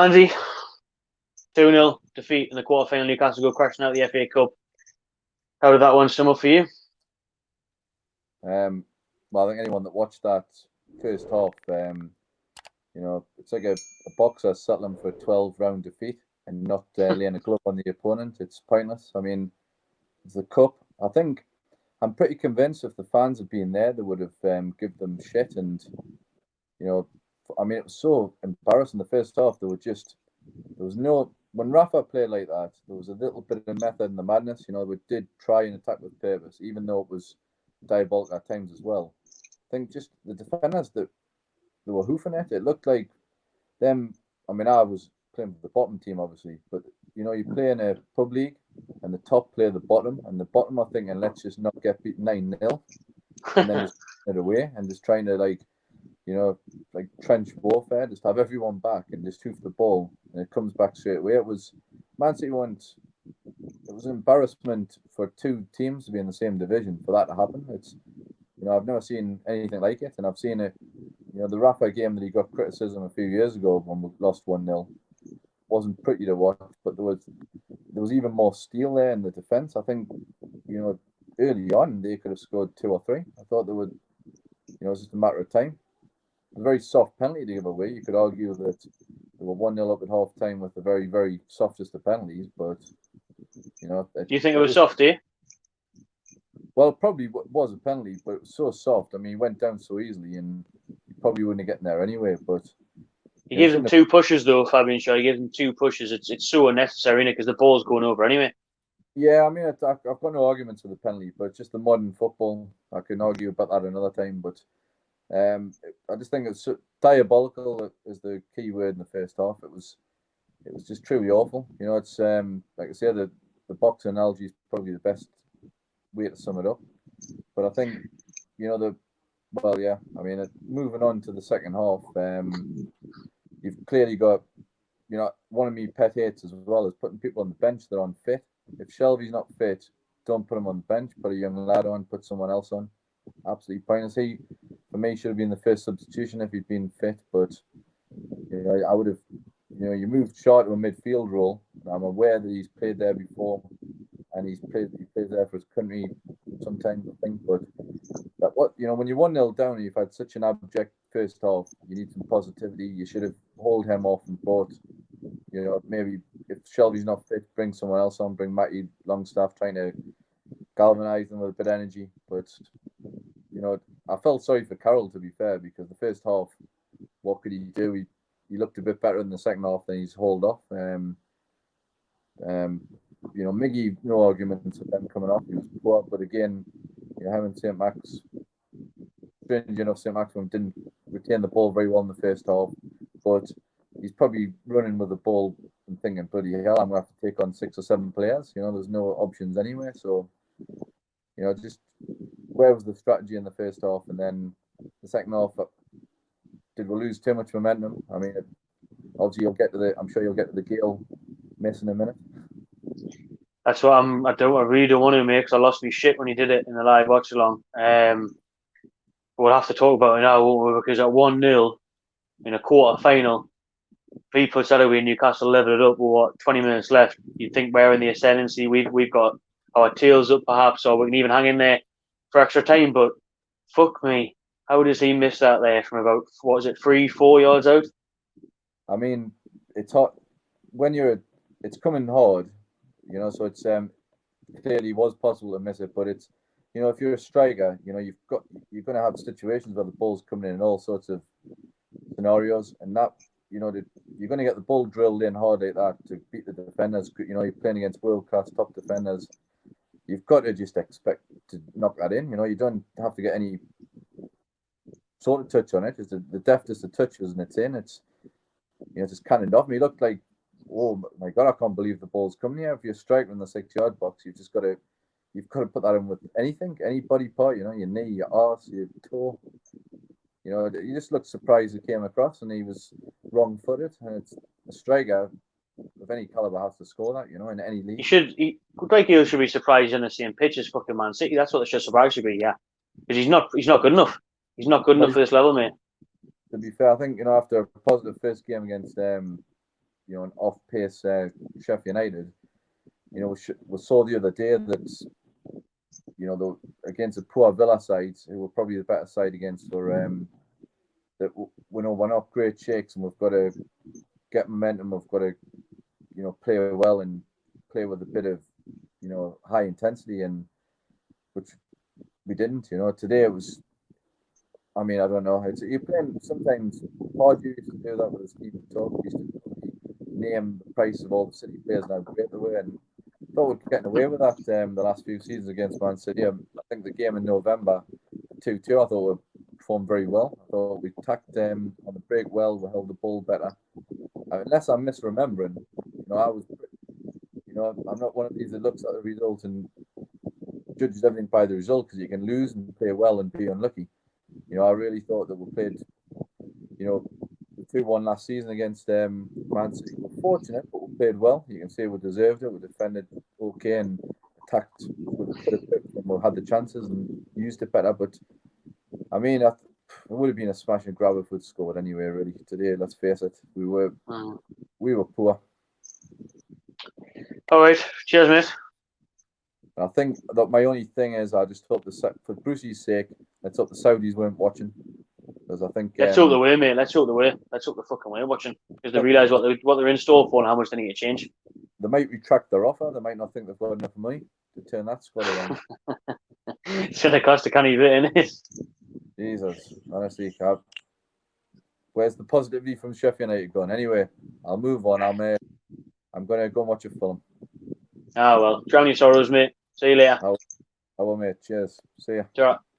Andy, 2-0 defeat in the quarter-final. Newcastle go crashing out the FA Cup. How did that one sum up for you? Well, I think anyone that watched that first half, it's like a boxer settling for a 12-round defeat and not laying a glove on the opponent. It's pointless. I mean, it's the cup. I'm pretty convinced if the fans had been there, they would have given them shit. And, it was so embarrassing the first half. When Rafa played like that, there was a little bit of method in the madness. We did try and attack with purpose, even though it was diabolical at times as well. I think just the defenders that they were hoofing it. It looked like them. I mean, I was playing for the bottom team, obviously, but you play in a pub league, and the top play the bottom, and the bottom are thinking, let's just not get beat 9-0, and then just it away and just trying to like trench warfare, just have everyone back and just hoof the ball, and it comes back straight away. It was Man City once. It was an embarrassment for two teams to be in the same division for that to happen. It's I've never seen anything like it, and I've seen it. The Rafa game that he got criticism a few years ago when we lost 1-0 wasn't pretty to watch, but there was even more steel there in the defence. I think early on they could have scored 2 or 3. I thought they would. It was just a matter of time. It was a very soft penalty to give away. You could argue that they were 1-0 up at half time with the very, very softest of penalties, but do you think it was soft, do you? Well, it probably was a penalty, but it was so soft. I mean, he went down so easily, and he probably wouldn't have gotten there anyway. But he gives him 2 pushes, though, Fabian Shaw. He gives him 2 pushes. It's so unnecessary, because the ball's going over anyway. Yeah, I mean, I've got no arguments with the penalty, but it's just the modern football. I can argue about that another time, but I just think it's diabolical is the key word in the first half. It was just truly awful. It's like I say, the boxer analogy is probably the best way to sum it up. But I think moving on to the second half, you've clearly got one of my pet hates as well is putting people on the bench that are unfit. If Shelby's not fit, don't put him on the bench. Put a young lad on. Put someone else on. Absolutely pointless. He, for me, should have been the first substitution if he'd been fit. But I would have. You moved Shaw to a midfield role. I'm aware that he's played there before, and he plays there for his country sometimes, I think. But when you're 1-0 down and you've had such an abject first half, you need some positivity. You should have hauled him off and brought, maybe if Shelby's not fit, bring someone else on, bring Matty Longstaff, trying to galvanise them with a bit of energy. But I felt sorry for Carroll, to be fair, because the first half, what could he do? He looked a bit better in the second half than he's hauled off. Miggy, no arguments with them coming off. He was poor, but again, him and St. Max, strange enough, St. Maximum didn't retain the ball very well in the first half, but he's probably running with the ball and thinking, bloody hell, I'm going to have to take on 6 or 7 players. There's no options anyway. So, just where was the strategy in the first half? And then the second half, did we lose too much momentum? I mean, obviously I'm sure you'll get to the Gale miss in a minute. That's what I really don't want to make, because I lost my shit when he did it in the live watch along. We'll have to talk about it now, won't we? Because at 1-0 in a quarter final, people said we in Newcastle leveled it up with 20 minutes left. You'd think we're in the ascendancy. We've got our tails up perhaps, or we can even hang in there for extra time. But fuck me, how does he miss that there from about 3-4 yards out? I mean, it's hot when it's coming hard. So it's clearly was possible to miss it, but it's if you're a striker, you're going to have situations where the ball's coming in all sorts of scenarios, and that you're going to get the ball drilled in hard like that to beat the defenders. You're playing against world class top defenders. You've got to just expect to knock that in. You don't have to get any sort of touch on it. It's the deftest of touches, and it's in. It's just cannoned off. I mean, he looked like, oh my God, I can't believe the ball's coming here. If you're striking in the 6-yard box, you've got to put that in with anything, any body part, your knee, your arse, your toe. You just looked surprised he came across, and he was wrong-footed. And it's a striker of any caliber has to score that, in any league. He should be surprised on the same pitch as fucking Man City. That's what the surprise should be, yeah. Because he's not good enough. He's not good enough for this level, mate. To be fair, I think after a positive first game against you know, an off-pace Sheffield United. You know, we saw the other day that, you know, against the poor Villa sides, who were probably the better side against, that we know we're not great shakes, and we've got to get momentum. We've got to, you know, play well and play with a bit of, you know, high intensity, and which we didn't. You know, today it was. I mean, I don't know. You're playing sometimes. Hard used to do that with his people talk. Used to name the price of all the City players and how great they were, and I thought we're getting away with that the last few seasons against Man City. I think the game in November, 2-2, I thought we performed very well. I thought we attacked on the break well. We held the ball better. Unless I'm misremembering, you know, I'm not one of these that looks at the result and judges everything by the result, because you can lose and play well and be unlucky. You know, I really thought that we played, you know, the 2-1 last season against Man City. We're fortunate, but we played well. You can say we deserved it. We defended okay and attacked with a bit of pip when we had the chances and used it better. But I mean, it would have been a smash and grab if we'd scored anyway. Really, today, let's face it, we were poor. All right, cheers, mate. And I think that my only thing is, I just hope for Brucey's sake, let's hope the Saudis weren't watching, because I think let's hope the way, mate. Let's hope the way. Let's hope the fucking way watching, because they realise what they're in store for and how much they need to change. They might retract their offer. They might not think they've got enough money to turn that squad around. It's going to cost a canny bit, innit? Jesus, honestly, where's the positivity from Sheffield United gone? Anyway, I'll move on. I'm going to go and watch a film. Ah, well, drown your sorrows, mate. See you later. I will, mate. Cheers. See ya. Ciao.